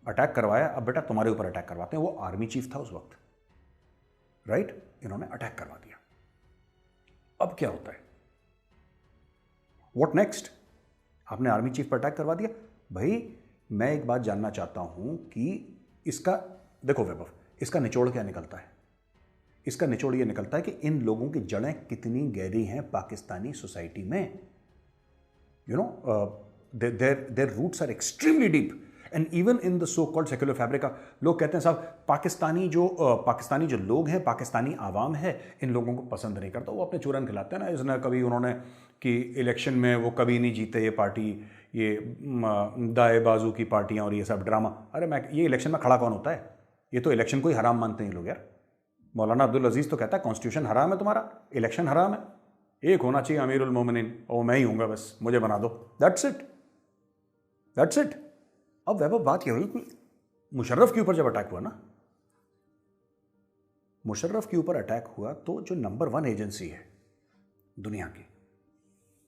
अटैक करवाया, अब बेटा तुम्हारे ऊपर अटैक करवाते हैं। वो आर्मी चीफ था उस वक्त, राइट? इन्होंने अटैक करवा दिया। अब क्या होता है? What next? आपने आर्मी चीफ पर अटैक करवा दिया। भाई मैं एक बात जानना चाहता हूं कि इसका, देखो वैभव, इसका निचोड़ क्या निकलता है? इसका निचोड़ ये निकलता है कि इन लोगों की जड़ें कितनी गहरी हैं पाकिस्तानी सोसाइटी में। You know, their roots are extremely deep and even in the so called secular fabric. लोग कहते हैं साहब पाकिस्तानी जो लोग हैं, पाकिस्तानी आवाम है, इन लोगों को पसंद नहीं करता। वो अपने चूरन खिलाते हैं ना। इसने कभी उन्होंने कि इलेक्शन में वो कभी नहीं जीते, ये पार्टी, ये दाए बाजू की पार्टियां और ये सब ड्रामा। अरे मैं, ये इलेक्शन में खड़ा कौन होता है? ये तो इलेक्शन को ही हराम मानते हैं लोग यार। मौलाना अब्दुल अजीज तो कहता है कॉन्स्टिट्यूशन हराम है तुम्हारा, इलेक्शन हराम है, एक होना चाहिए अमीरुल मोमिनीन, और मैं ही हूंगा, बस मुझे बना दो, दैट्स इट, दैट्स इट। अब वैभव बात यह हुई कि मुशर्रफ के ऊपर जब अटैक हुआ ना, मुशर्रफ के ऊपर अटैक हुआ तो जो नंबर 1 एजेंसी है दुनिया की,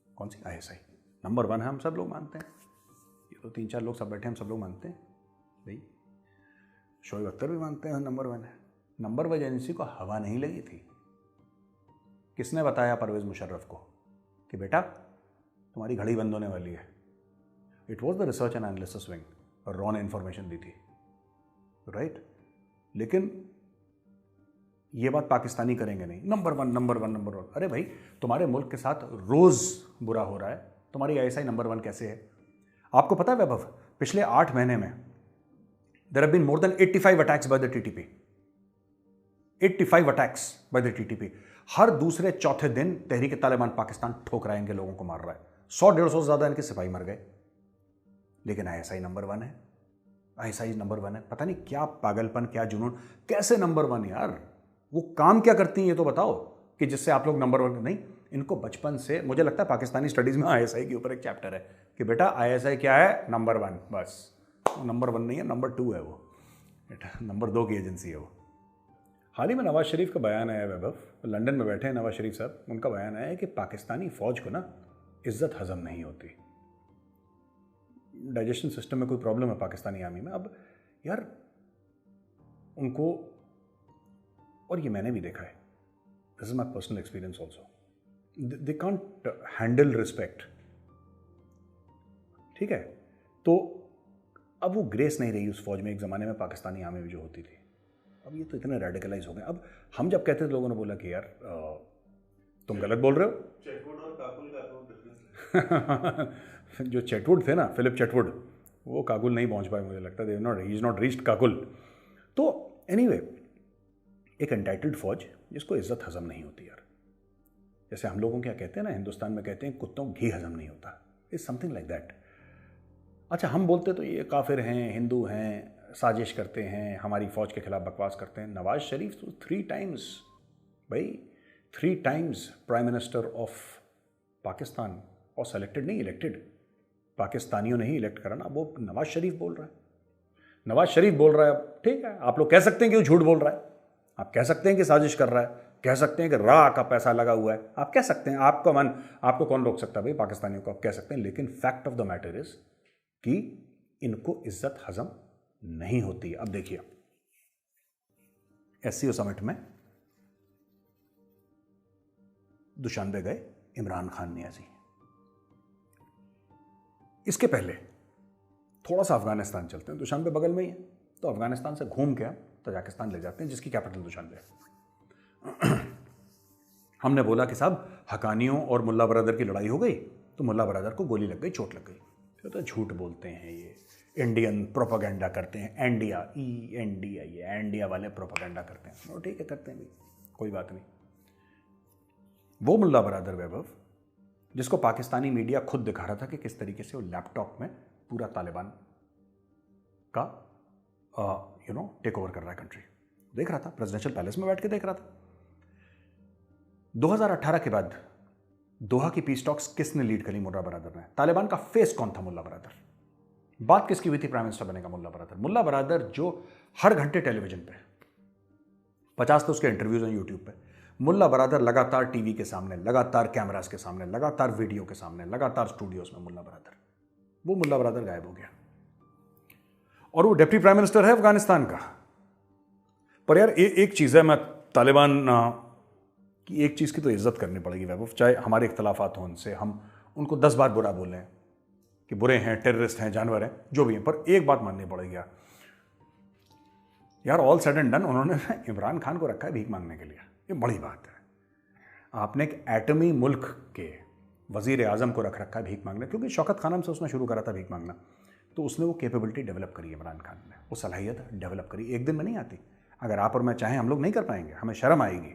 कौन सी? ISI नंबर 1 है, हम सब लोग मानते हैं। ये तो 3-4 लोग सब बैठे हैं, हम सब लोग मानते हैं भाई, शोएब अख्तर भी मानते हैं नंबर 1 है। नंबर 1 एजेंसी को हवा नहीं लगी थी। किसने बताया परवेज मुशर्रफ को कि बेटा तुम्हारी घड़ी बंद होने वाली है? It was the research and analysis wing, raw ने इंफॉर्मेशन दी थी, राइट? लेकिन ये बात पाकिस्तानी करेंगे नहीं, नंबर 1 नंबर 1 नंबर 1। अरे भाई तुम्हारे मुल्क के साथ रोज बुरा हो रहा है, तुम्हारी ISI नंबर 1 कैसे है? आपको पता है वैभव, पिछले 8 महीने में there have been more than 85 attacks by the TTP, 85 attacks by the TTP। हर दूसरे चौथे दिन तहरीक तालिबान पाकिस्तान ठोक रहा है, इनके लोगों को मार रहा है। 100-150 से ज्यादा इनके सिपाही मर गए, लेकिन ISI नंबर 1 है, ISI नंबर 1 है। पता नहीं क्या पागलपन, क्या जुनून, कैसे नंबर 1 यार? वो काम क्या करती हैं ये तो बताओ कि जिससे आप लोग नंबर 1 नहीं? इनको बचपन से, मुझे लगता है पाकिस्तानी स्टडीज में ISI के ऊपर एक चैप्टर है कि बेटा ISI क्या है? नंबर 1, बस। नंबर 1 नहीं है, नंबर 2 है वो, नंबर 2 की एजेंसी है वो। हाल ही में नवाज शरीफ का बयान आया वैभव, लंदन में बैठे हैं नवाज शरीफ साहब, उनका बयान आया है कि पाकिस्तानी फौज को ना इज्जत हजम नहीं होती, डाइजेशन सिस्टम में कोई प्रॉब्लम है पाकिस्तानी आर्मी में। अब यार उनको, और ये मैंने भी देखा है, this is my personal experience also, they can't handle respect, ठीक है? तो अब वो ग्रेस नहीं रही उस फौज में, एक ज़माने में पाकिस्तानी आर्मी में जो होती थी। अब ये तो इतने रेडिकलाइज हो गए। अब हम जब कहते थे, लोगों ने बोला कि यार तुम गलत बोल रहे हो। चेटवुड और काकुल का तो डिफरेंस है। जो चेटवुड थे ना, फिलिप चेटवुड, वो काकुल नहीं पहुंच पाए, मुझे लगता है he is not reached Kakul. तो एनीवे, एक एंटाइटल्ड फौज जिसको इज्जत हजम नहीं होती यार, जैसे हम लोगों क्या कहते हैं ना, हिंदुस्तान में कहते हैं कुत्तों घी हजम नहीं होता, इज समथिंग लाइक दैट। अच्छा, हम बोलते तो ये काफिर हैं, हिंदू हैं, साजिश करते हैं, हमारी फौज के खिलाफ बकवास करते हैं। नवाज शरीफ तो 3 टाइम्स भाई, 3 times prime minister of Pakistan, और सेलेक्टेड नहीं, इलेक्टेड। पाकिस्तानियों ने ही इलेक्ट करा ना। वो नवाज शरीफ बोल रहा है, नवाज शरीफ बोल रहा है। ठीक है, आप लोग कह सकते हैं कि वो झूठ बोल रहा है, आप कह सकते हैं कि साजिश कर रहा है, कह सकते हैं कि राह का पैसा लगा हुआ है, आप कह सकते हैं, आपका मन, आपको कौन रोक सकता है भाई, पाकिस्तानियों को आप कह सकते हैं। लेकिन fact of the matter is कि इनको इज्जत हजम नहीं होती। अब देखिए, SCO समिट में दुशानबे गए इमरान खान नियाजी। इसके पहले थोड़ा सा अफगानिस्तान चलते हैं, दुशानबे बगल में ही है, तो अफगानिस्तान से घूम के तजाकिस्तान ले जाते हैं, जिसकी कैपिटल दुशानबे है। हमने बोला कि साहब हकानियों और मुल्ला बरदर की लड़ाई हो गई, तो मुल्ला बरदर को गोली लग गई, चोट लग गई। तो झूठ बोलते हैं, ये इंडियन प्रोपागेंडा करते हैं, एंडिया, ये एंडिया वाले प्रोपागेंडा करते हैं। ठीक है, करते हैं भी, कोई बात नहीं। वो मुल्ला बरदर वैभव, जिसको पाकिस्तानी मीडिया खुद दिखा रहा था कि किस तरीके से वो लैपटॉप में पूरा तालिबान का टेक ओवर कर रहा है कंट्री, देख रहा था, प्रेसिडेंशियल पैलेस में बैठ के देख रहा था। 2018 के बाद दोहा की पीस टॉक्स किसने लीड करी? मुल्ला बरदर ने। तालिबान का फेस कौन था? मुल्ला बरदर। बात किसकी हुई थी प्राइम मिनिस्टर बनेगा? मुल्ला बरदर। मुल्ला बरदर जो हर घंटे टेलीविजन पे, 50 तो उसके इंटरव्यूज हैं यूट्यूब पे, मुल्ला बरादर लगातार टीवी के सामने, लगातार कैमरास के सामने, लगातार वीडियो के सामने, लगातार स्टूडियोज में मुल्ला बरादर, वो मुल्ला बरादर गायब हो गया। और वो डिप्टी प्राइम मिनिस्टर है अफगानिस्तान का। पर यार एक चीज़ है, मैं तालिबान की एक चीज़ की तो इज्जत करनी पड़ेगी वैभव, चाहे हमारे इख्तलाफात हों उनसे, हम उनको 10 बार बुरा बोलें कि बुरे हैं, टेररिस्ट हैं, जानवर हैं, जो भी हैं, पर एक बात माननी पड़ेगी यार ऑल सेड एंड डन उन्होंने इमरान खान को रखा है भीख मांगने के लिए। ये बड़ी बात है। आपने एक एटमी मुल्क के वजीर आजम को रख रखा है भीख मांगने, क्योंकि शौकत खानम से उसने शुरू करा था भीख मांगना, तो उसने वो कैपेबिलिटी डेवलप करी इमरान खान ने, वो सलाहियत डेवलप करी। एक दिन में नहीं आती। अगर आप और मैं चाहें हम लोग नहीं कर पाएंगे, हमें शर्म आएगी,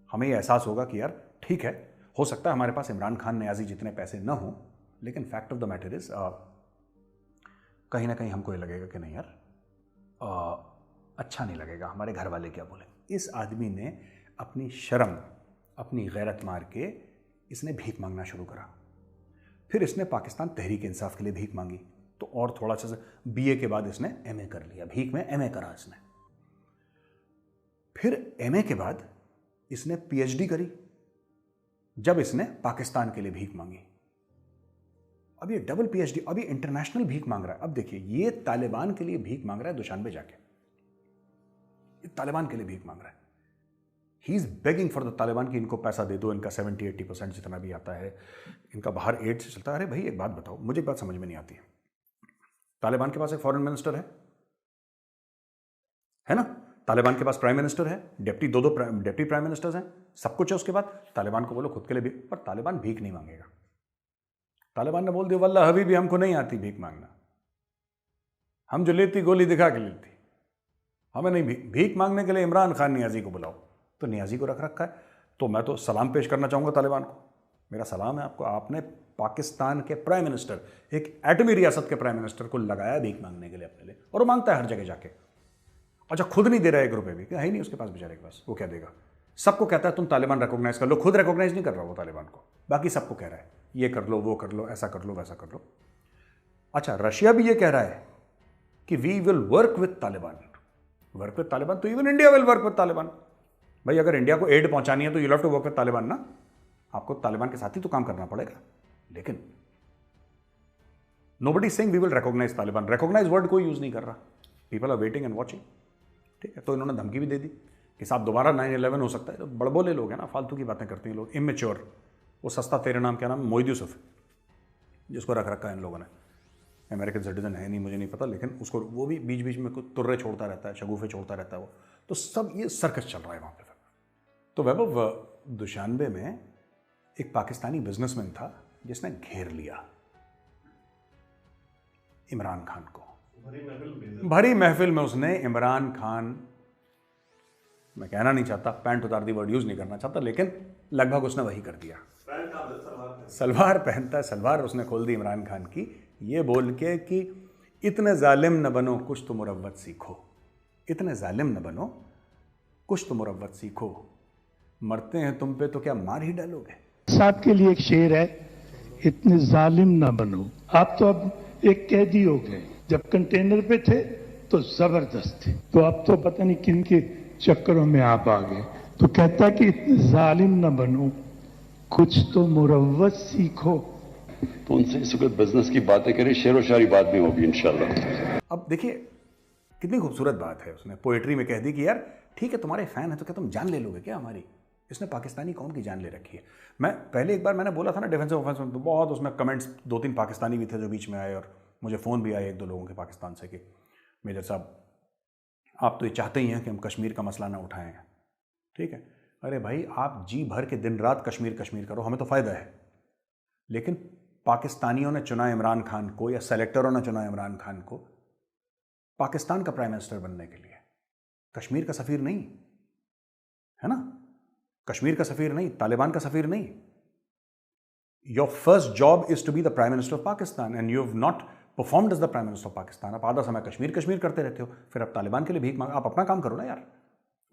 हमें ये एहसास होगा कि यार ठीक है, हो सकता है हमारे पास इमरान खान नियाजी जितने पैसे ना हों, लेकिन fact of the matter is कहीं ना कहीं हमको ये लगेगा कि नहीं यार अच्छा नहीं लगेगा, हमारे घर वाले क्या बोले। इस आदमी ने अपनी शर्म, अपनी गैरत मार के इसने भीख मांगना शुरू करा। फिर इसने पाकिस्तान तहरीक इंसाफ के लिए भीख मांगी, तो और थोड़ा सा बीए के बाद इसने एमए कर लिया, भीख में एमए करा इसने। फिर एमए के बाद इसने पीएचडी करी, जब इसने पाकिस्तान के लिए भीख मांगी। अब ये डबल पीएचडी, अब ये इंटरनेशनल भीख मांग रहा है। अब देखिए, ये तालिबान के लिए भीख मांग रहा है दुशानबे जाके, ये तालिबान के लिए भीख मांग रहा है। He is begging for the Taliban कि इनको पैसा दे दो, इनका 70-80% जितना भी आता है इनका बाहर एड से चलता है। अरे भाई एक बात बताओ, मुझे एक बात समझ में नहीं आती है, तालिबान के पास एक फॉरेन मिनिस्टर है ना, तालिबान के पास प्राइम मिनिस्टर है, दो डिप्टी प्राइम मिनिस्टर्स हैं, सब कुछ है। उसके बाद तालिबान को बोलो खुद के लिए भीख, पर तालिबान भीख नहीं मांगेगा। तालिबान ने बोल दिया वल्लाह हबीबी हमको नहीं आती भीख मांगना, हम जो लेती गोली दिखा के लेती, हमें नहीं भीख मांगने के लिए इमरान खान नियाजी को बुलाओ। तो नियाजी को रख रखा है। तो मैं तो सलाम पेश करना चाहूँगा तालिबान को, मेरा सलाम है आपको, आपने पाकिस्तान के प्राइम मिनिस्टर, एक एटमी रियासत के प्राइम मिनिस्टर को लगाया भीख मांगने के लिए अपने लिए, और वो मांगता है हर जगह जाके। अच्छा खुद नहीं दे रहा 1 रुपये भी, है ही नहीं उसके पास बेचारे के पास, वो क्या देगा। सबको कहता है तुम तालिबान रिकॉग्नाइज कर लो, खुद रिकॉग्नाइज नहीं कर रहा वो तालिबान को, बाकी सबको कह रहा है ये कर लो, वो कर लो, ऐसा कर लो, वैसा कर लो। अच्छा रशिया भी ये कह रहा है कि we will work with Taliban, work with Taliban, तो even India will work with Taliban. भाई अगर इंडिया को एड पहुंचानी है तो you have to work with Taliban ना, आपको तालिबान के साथ ही तो काम करना पड़ेगा। लेकिन nobody saying we will recognise Taliban, recognise word कोई यूज नहीं कर रहा, people are waiting and watching. ठीक है, तो इन्होंने धमकी भी दे दी कि साहब दोबारा 9/11 हो सकता है। तो बड़बोले लोग हैं ना, फालतू की बातें करते हैं लोग, इमेच्योर। वो सस्ता तेरे नाम क्या नाम, मोहिद यूसुफ, जिसको रख रखा है इन लोगों ने, अमेरिकन सिटीजन है नहीं, मुझे नहीं पता, लेकिन उसको वो भी बीच बीच में कुछ तुर्रे छोड़ता रहता है, शगुफे छोड़ता रहता है वो। तो सब ये सर्कस चल रहा है वहाँ पे। तो वैभव दुशानबे में एक पाकिस्तानी बिजनेसमैन था जिसने घेर लिया इमरान खान को, भरी महफिल में उसने इमरान खान, मैं कहना नहीं चाहता, पैंट उतार दी वर्ड यूज नहीं करना चाहता, लेकिन लगभग उसने वही कर दिया। सलवार पहनता है, सलवार उसने खोल दी इमरान खान की, ये बोल के कि इतने जालिम न बनो कुछ तो मुरव्वत सीखो, इतने जालिम न बनो कुछ तो मुरव्वत सीखो, मरते हैं तुम पे तो क्या मार ही डालोगे। साहब के लिए एक शेर है, इतने जालिम ना बनो। आप तो अब एक कैदी हो गए, जब कंटेनर पे थे तो जबरदस्त थे, तो अब तो पता नहीं किन के चक्करों में आप आ गए। तो कहता कि इतने जालिम ना बनो, कुछ तो मुरव्वत सीखो। तो उनसे इस वक्त बिजनेस की बातें करें, शेर व शायरी बात भी होगी इंशाल्लाह। अब देखिए कितनी खूबसूरत बात है, उसने पोएट्री में कह दी कि यार ठीक है तुम्हारे फैन है तो क्या तुम जान ले लोगे क्या हमारी। इसने पाकिस्तानी कौम की जान ले रखी है। मैं पहले एक बार मैंने बोला था ना डिफेंसिव ऑफेंस में, तो बहुत उसमें कमेंट्स 2-3 पाकिस्तानी भी थे जो बीच में आए, और मुझे फ़ोन भी आए 1-2 लोगों के पाकिस्तान से कि मेजर साहब आप तो ये चाहते ही हैं कि हम कश्मीर का मसला ना उठाएं। ठीक है, अरे भाई आप जी भर के दिन रात कश्मीर कश्मीर करो, हमें तो फ़ायदा है, लेकिन पाकिस्तानियों ने चुना इमरान खान को, या सेलेक्टरों ने चुना इमरान खान को पाकिस्तान का प्राइम मिनिस्टर बनने के लिए, कश्मीर का सफ़ीर नहीं, है ना, कश्मीर का सफ़ीर नहीं, तालिबान का सफ़ीर नहीं। Your first job is to be the prime minister of Pakistan and you have not performed as the prime minister of Pakistan. आप आधा समय कश्मीर कश्मीर करते रहते हो, फिर आप तालिबान के लिए भीख मांग। आप अपना काम करो ना यार,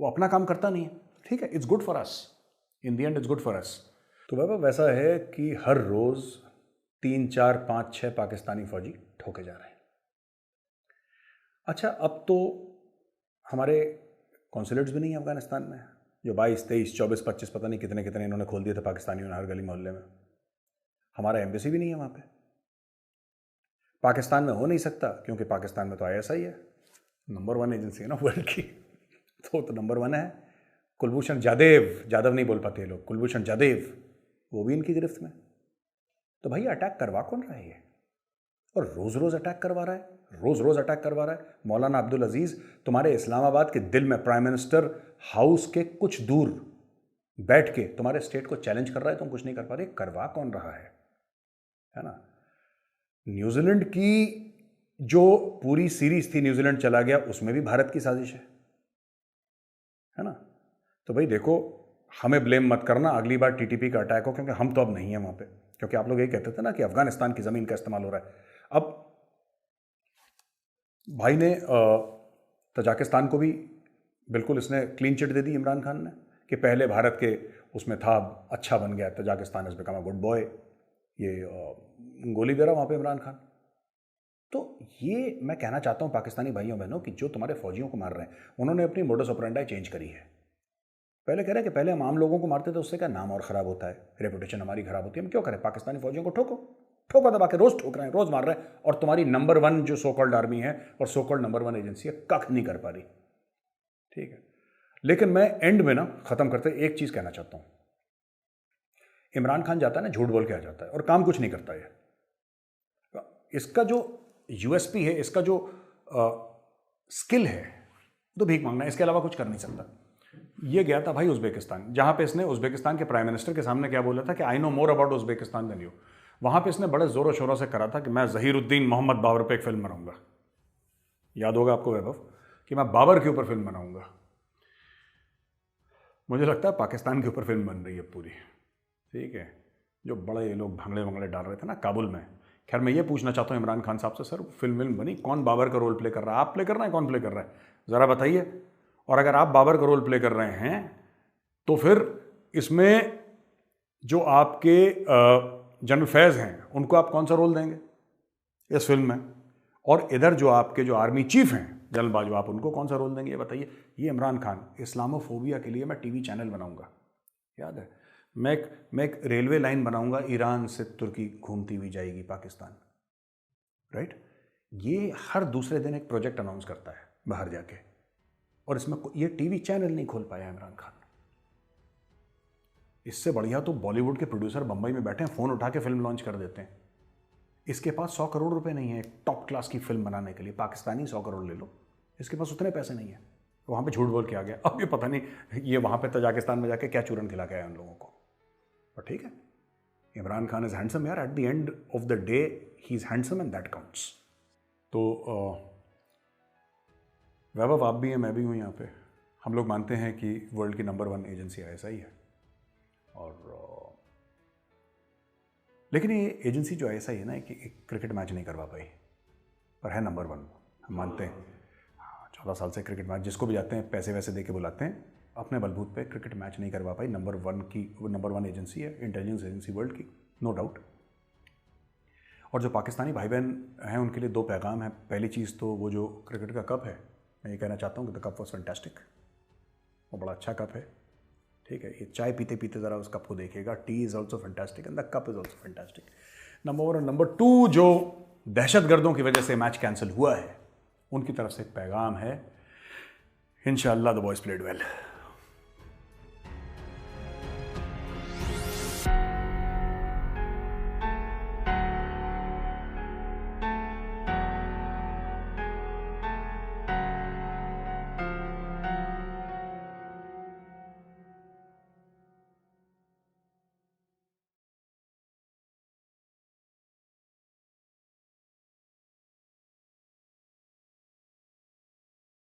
वो अपना काम करता नहीं है। ठीक है, it's good for us, in the end it's good for us. तो बाबा वैसा है कि हर रोज़ 3, 4, 5, 6 पाकिस्तानी फौजी ठोके जा रहे हैं। अच्छा अब तो हमारे कॉन्सुलेट्स भी नहीं है अफगानिस्तान में, जो 22, 23, 24, 25 पता नहीं कितने कितने इन्होंने खोल दिए थे पाकिस्तानियों ने हर गली मोहल्ले में। हमारा एम्बेसी भी नहीं है वहाँ पे। पाकिस्तान में हो नहीं सकता क्योंकि पाकिस्तान में तो ISI है, नंबर 1 एजेंसी है ना वर्ल्ड की, तो नंबर 1 है। कुलभूषण जाधव नहीं बोल पाते लोग, कुलभूषण जाधव, वो भी इनकी गिरफ्त में। तो भाई अटैक करवा कौन रहा है ये? और रोज रोज अटैक करवा रहा है, रोज रोज अटैक करवा रहा है। मौलाना अब्दुल अजीज तुम्हारे इस्लामाबाद के दिल में प्राइम मिनिस्टर हाउस के कुछ दूर बैठ के तुम्हारे स्टेट को चैलेंज कर रहा है, तुम कुछ नहीं कर पा रहे। करवा कौन रहा है ना? न्यूजीलैंड की जो पूरी सीरीज थी, न्यूजीलैंड चला गया, उसमें भी भारत की साजिश है ना? तो भाई देखो, हमें ब्लेम मत करना अगली बार TTP का अटैक हो, क्योंकि हम तो अब नहीं है वहां पे। क्योंकि आप लोग ये कहते थे ना कि अफगानिस्तान की जमीन का इस्तेमाल हो रहा है। अब भाई ने तजाकिस्तान को भी बिल्कुल इसने क्लीन चिट दे दी इमरान खान ने, कि पहले भारत के उसमें था, अच्छा बन गया, Tajikistan is become a good boy, ये गोली दे रहा वहां पे इमरान खान। तो ये मैं कहना चाहता हूं पाकिस्तानी भाइयों बहनों कि जो तुम्हारे फौजियों को मार रहे हैं, उन्होंने अपनी मोडस ऑपरेंडी चेंज करी है। पहले कह रहे हैं कि पहले हम आम लोगों को मारते थे, उससे क्या नाम और ख़राब होता है, रेपुटेशन हमारी ख़राब होती है, हम क्यों करें? पाकिस्तानी फौजियों को ठोको दबा के, रोज़ ठोक रहे हैं, रोज़ मार रहे हैं, और तुम्हारी नंबर 1 जो सो कॉल्ड आर्मी है और सो कॉल्ड नंबर 1 एजेंसी है, कख नहीं कर पा रही। ठीक है, लेकिन मैं एंड में ना ख़त्म करते एक चीज़ कहना चाहता हूँ। इमरान खान जाता है ना, झूठ बोल के आ जाता है और काम कुछ नहीं करता है। इसका जो USP है, इसका जो स्किल है, तो भीख मांगना, इसके अलावा कुछ कर नहीं सकता। ये गया था भाई उज्बेकिस्तान, जहां पे इसने उज्बेकिस्तान के प्राइम मिनिस्टर के सामने क्या बोला था कि I know more about Uzbekistan than you. वहां पे इसने बड़े जोरों शोरों से करा था कि मैं ज़हीरुद्दीन मोहम्मद बाबर पे एक फिल्म बनाऊंगा। याद होगा आपको वैभव, कि मैं बाबर के ऊपर फिल्म बनाऊंगा। मुझे लगता है पाकिस्तान के ऊपर फिल्म बन रही है पूरी। ठीक है, जो बड़े ये लोग भंगड़े वंगड़े डाल रहे थे ना काबुल में। खैर मैं ये पूछना चाहता हूँ इमरान खान साहब से, सर फिल्म बनी, कौन बाबर का रोल प्ले कर रहा है? आप प्ले कर रहे हैं, कौन प्ले कर रहा है, ज़रा बताइए। और अगर आप बाबर का रोल प्ले कर रहे हैं तो फिर इसमें जो आपके जनरल फैज़ हैं उनको आप कौन सा रोल देंगे इस फिल्म में? और इधर जो आपके जो आर्मी चीफ हैं जनरल बाजवा, आप उनको कौन सा रोल देंगे, ये बताइए। ये इमरान खान, इस्लामोफोबिया के लिए मैं TV चैनल बनाऊंगा, याद है, मैं एक रेलवे लाइन बनाऊंगा, ईरान से तुर्की घूमती हुई जाएगी पाकिस्तान, राइट। ये हर दूसरे दिन एक प्रोजेक्ट अनाउंस करता है बाहर जाके, और इसमें ये TV चैनल नहीं खोल पाया इमरान खान। इससे बढ़िया तो बॉलीवुड के प्रोड्यूसर बंबई में बैठे हैं, फोन उठा के फिल्म लॉन्च कर देते हैं। इसके पास 100 करोड़ रुपए नहीं है एक टॉप क्लास की फिल्म बनाने के लिए। पाकिस्तानी 100 करोड़ ले लो, इसके पास उतने पैसे नहीं है। वहां पे झूठ बोल के आ गया। अब ये पता नहीं ये वहां पे तजाकिस्तान में जाके क्या चूरन खिला के आया उन लोगों को। और ठीक है, इमरान खान इज हैंडसम यार, at the end of the day he is handsome and that counts. तो वैभव, आप भी हैं, मैं भी हूँ यहाँ पे। हम लोग मानते हैं कि वर्ल्ड की नंबर 1 एजेंसी ISI है, और लेकिन ये एजेंसी जो ISI है ना, कि एक क्रिकेट मैच नहीं करवा पाई, पर है नंबर 1, हम मानते हैं। 14 साल से क्रिकेट मैच जिसको भी जाते हैं पैसे वैसे दे के बुलाते हैं, अपने बलबूत पे क्रिकेट मैच नहीं करवा पाई। नंबर 1 एजेंसी है, इंटेलिजेंस एजेंसी वर्ल्ड की, नो डाउट। और जो पाकिस्तानी भाई बहन हैं उनके लिए 2 पैगाम हैं। पहली चीज़ तो वो जो क्रिकेट का कप है, मैं ये कहना चाहता हूँ कि द कप वॉज फैंटास्टिक, वो बड़ा अच्छा कप है। ठीक है, ये चाय पीते पीते ज़रा उस कप को देखिएगा। T is also fantastic and the cup is also fantastic, number 1। और नंबर 2, जो दहशतगर्दों की वजह से मैच कैंसिल हुआ है, उनकी तरफ से एक पैगाम है, इंशाअल्लाह द बॉयज़ प्लेड वेल।